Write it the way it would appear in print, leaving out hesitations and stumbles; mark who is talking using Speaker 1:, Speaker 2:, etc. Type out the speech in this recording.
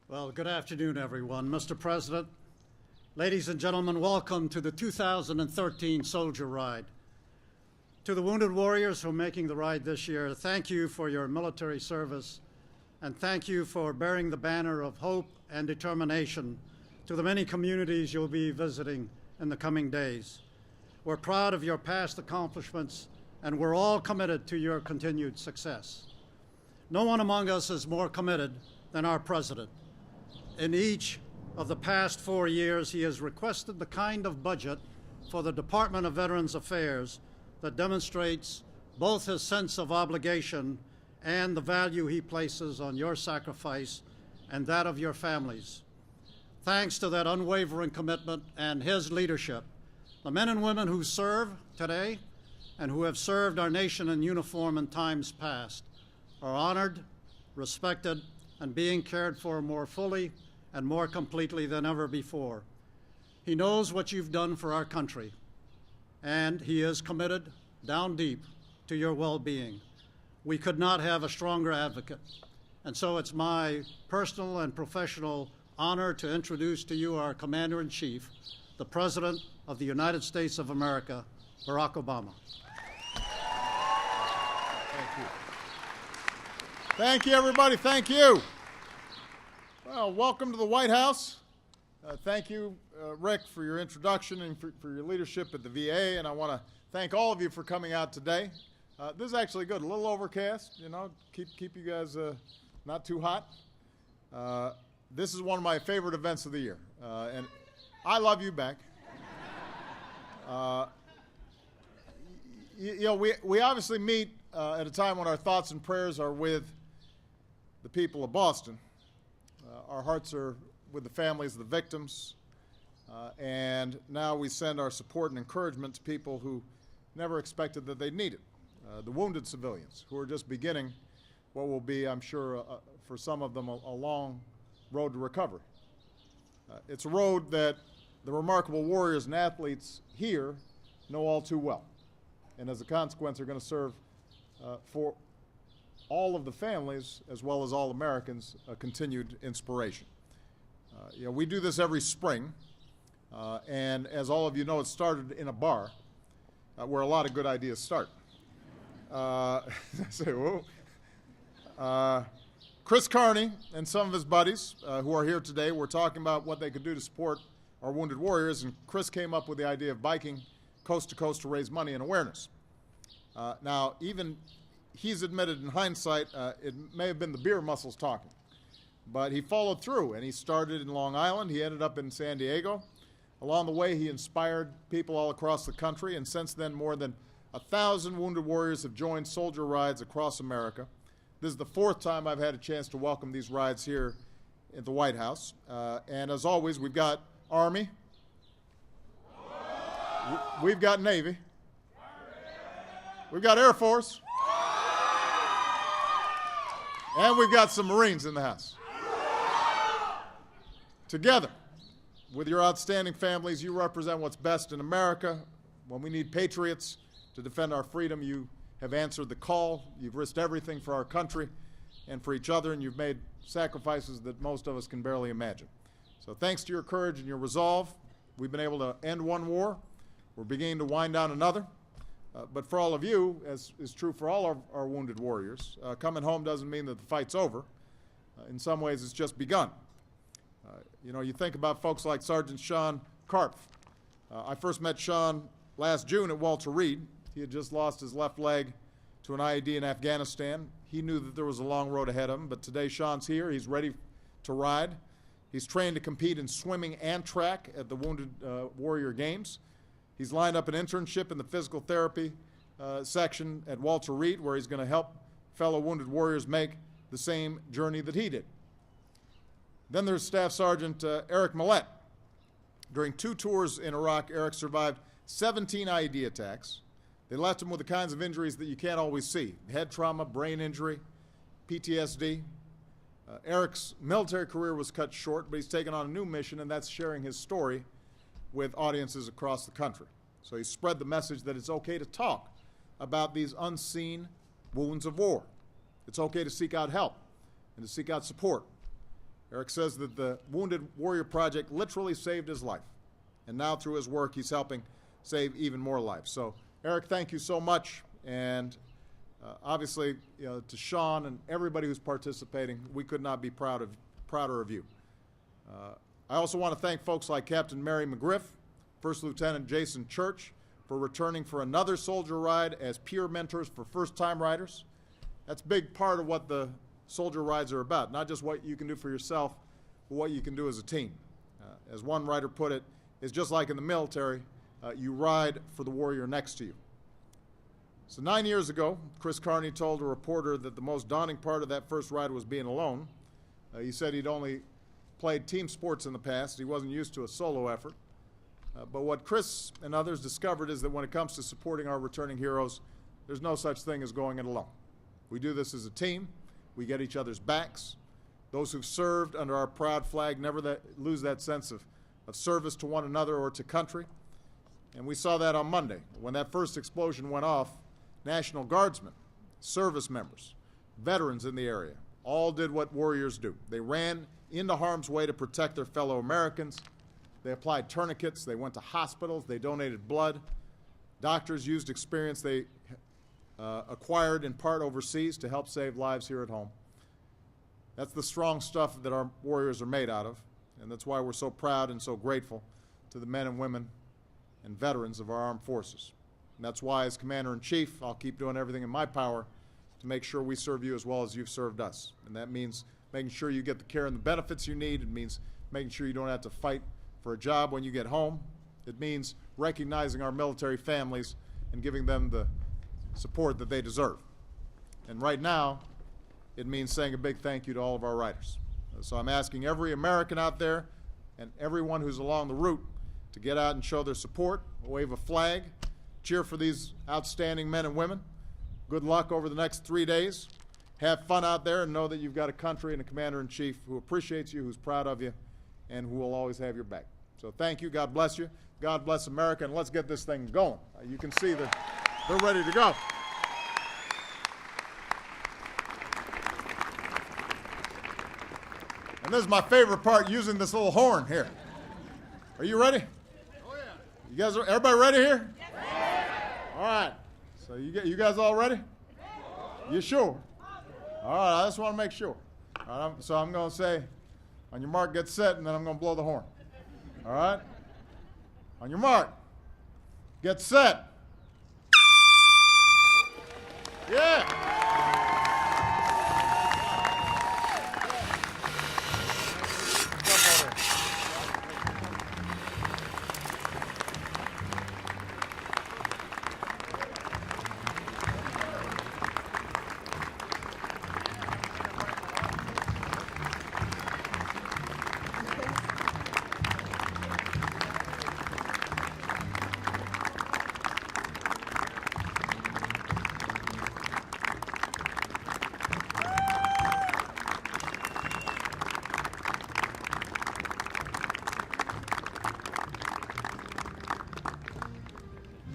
Speaker 1: Well, good afternoon, everyone. Mr. President, ladies and gentlemen, welcome to the 2013 Soldier Ride. To the wounded warriors who are making the ride this year, thank you for your military service, and thank you for bearing the banner of hope and determination to the many communities you'll be visiting in the coming days. We're proud of your past accomplishments, and we're all committed to your continued success. No one among us is more committed than our President. In each of the past 4 years, he has requested the kind of budget for the Department of Veterans Affairs that demonstrates both his sense of obligation and the value he places on your sacrifice and that of your families. Thanks to that unwavering commitment and his leadership, the men and women who serve today and who have served our nation in uniform in times past are honored, respected, and being cared for more fully and more completely than ever before. He knows what you've done for our country, and he is committed down deep to your well-being. We could not have a stronger advocate, and so it's my personal and professional honor to introduce to you our Commander-in-Chief, the President of the United States of America, Barack Obama.
Speaker 2: Thank you. Thank you, everybody. Thank you. Well, welcome to the White House. Thank you, Rick, for your introduction and for your leadership at the VA, and I want to thank all of you for coming out today. This is actually good. A little overcast, you know, keep you guys not too hot. This is one of my favorite events of the year, and I love you back. You know, we obviously meet at a time when our thoughts and prayers are with the people of Boston. Our hearts are with the families of the victims, and now we send our support and encouragement to people who never expected that they'd need it. The wounded civilians who are just beginning what will be, I'm sure, for some of them, a long road to recovery. It's a road that the remarkable warriors and athletes here know all too well, and as a consequence are going to serve for all of the families, as well as all Americans, a continued inspiration. You know, we do this every spring, and as all of you know, it started in a bar where a lot of good ideas start. Chris Carney and some of his buddies who are here today were talking about what they could do to support our wounded warriors, and Chris came up with the idea of biking coast to coast to raise money and awareness. Now, even he's admitted in hindsight it may have been the beer muscles talking, but he followed through, and he started in Long Island. He ended up in San Diego. Along the way, he inspired people all across the country, and since then, more than 1,000 wounded warriors have joined soldier rides across America. This is the 4th time I've had a chance to welcome these rides here at the White House. And as always, we've got Army, we've got Navy, we've got Air Force, and we've got some Marines in the house. Together, with your outstanding families, you represent what's best in America. When we need patriots to defend our freedom, you have answered the call. You've risked everything for our country and for each other, and you've made sacrifices that most of us can barely imagine. So thanks to your courage and your resolve, we've been able to end one war. We're beginning to wind down another. But for all of you, as is true for all of our wounded warriors, coming home doesn't mean that the fight's over. In some ways, it's just begun. You know, you think about folks like Sergeant Sean Karpf. I first met Sean last June at Walter Reed. He had just lost his left leg to an IED in Afghanistan. He knew that there was a long road ahead of him, but today Sean's here. He's ready to ride. He's trained to compete in swimming and track at the Wounded Warrior Games. He's lined up an internship in the physical therapy section at Walter Reed, where he's going to help fellow wounded warriors make the same journey that he did. Then there's Staff Sergeant Eric Millett. During 2 tours in Iraq, Eric survived 17 IED attacks. They left him with the kinds of injuries that you can't always see: head trauma, brain injury, PTSD. Eric's military career was cut short, but he's taken on a new mission, and that's sharing his story with audiences across the country. So he spread the message that it's okay to talk about these unseen wounds of war. It's okay to seek out help and to seek out support. Eric says that the Wounded Warrior Project literally saved his life. And now through his work, he's helping save even more lives. So, Eric, thank you so much. And obviously, to Sean and everybody who's participating, we could not be prouder of you. I also want to thank folks like Captain Mary McGriff, First Lieutenant Jason Church, for returning for another soldier ride as peer mentors for first-time riders. That's a big part of what the soldier rides are about, not just what you can do for yourself, but what you can do as a team. As one writer put it, it's just like in the military, you ride for the warrior next to you. So 9 years ago, Chris Carney told a reporter that the most daunting part of that first ride was being alone. He said he'd only played team sports in the past. He wasn't used to a solo effort. But what Chris and others discovered is that when it comes to supporting our returning heroes, there's no such thing as going it alone. We do this as a team. We get each other's backs. Those who've served under our proud flag never lose that sense of service to one another or to country. And we saw that on Monday. When that first explosion went off, National Guardsmen, service members, veterans in the area, all did what warriors do. They ran into harm's way to protect their fellow Americans. They applied tourniquets. They went to hospitals. They donated blood. Doctors used experience they acquired in part overseas to help save lives here at home. That's the strong stuff that our warriors are made out of, and that's why we're so proud and so grateful to the men and women and veterans of our armed forces. And that's why, as Commander-in-Chief, I'll keep doing everything in my power to make sure we serve you as well as you've served us. And that means making sure you get the care and the benefits you need. It means making sure you don't have to fight for a job when you get home. It means recognizing our military families and giving them the support that they deserve. And right now, it means saying a big thank you to all of our riders. So I'm asking every American out there and everyone who's along the route to get out and show their support, wave a flag, cheer for these outstanding men and women. Good luck over the next 3 days. Have fun out there and know that you've got a country and a Commander-in-Chief who appreciates you, who's proud of you, and who will always have your back. So thank you. God bless you. God bless America, and let's get this thing going. You can see that they're ready to go. And this is my favorite part, using this little horn here. Are you ready? Oh, yeah. You guys, everybody ready here? Yes. All right. So you guys all ready? You sure? All right, I just want to make sure. All right, so I'm going to say, on your mark, get set, and then I'm going to blow the horn. All right? On your mark, get set. Yeah.